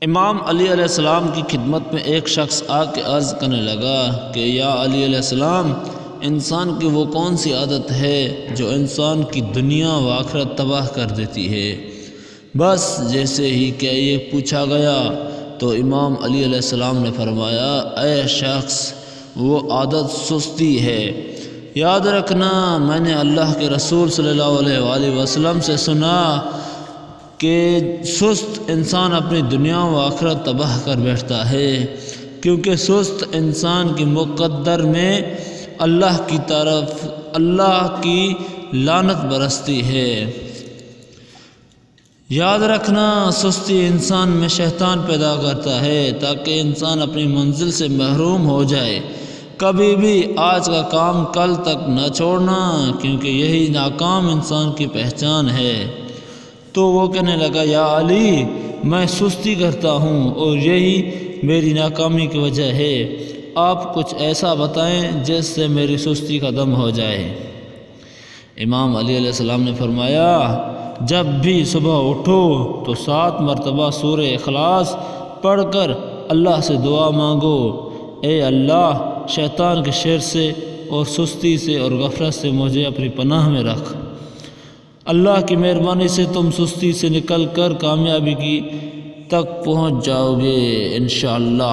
امام علی علیہ السلام کی خدمت میں ایک شخص آ کے عرض کرنے لگا کہ یا علی علیہ السلام، انسان کی وہ کون سی عادت ہے جو انسان کی دنیا و آخرت تباہ کر دیتی ہے؟ بس جیسے ہی کہ یہ پوچھا گیا تو امام علی علیہ السلام نے فرمایا، اے شخص، وہ عادت سستی ہے۔ یاد رکھنا، میں نے اللہ کے رسول صلی اللہ علیہ وآلہ وسلم سے سنا کہ سست انسان اپنی دنیا و آخرت تباہ کر بیٹھتا ہے، کیونکہ سست انسان کی مقدر میں اللہ کی طرف اللہ کی لعنت برستی ہے۔ یاد رکھنا، سستی انسان میں شیطان پیدا کرتا ہے تاکہ انسان اپنی منزل سے محروم ہو جائے۔ کبھی بھی آج کا کام کل تک نہ چھوڑنا، کیونکہ یہی ناکام انسان کی پہچان ہے۔ تو وہ کہنے لگا، یا علی، میں سستی کرتا ہوں اور یہی میری ناکامی کی وجہ ہے۔ آپ کچھ ایسا بتائیں جس سے میری سستی ختم ہو جائے۔ امام علی علیہ السلام نے فرمایا، جب بھی صبح اٹھو تو 7 مرتبہ سورہ اخلاص پڑھ کر اللہ سے دعا مانگو، اے اللہ، شیطان کے شر سے اور سستی سے اور غفلت سے مجھے اپنی پناہ میں رکھ۔ اللہ کی مہربانی سے تم سستی سے نکل کر کامیابی کی تک پہنچ جاؤ گے انشاءاللہ۔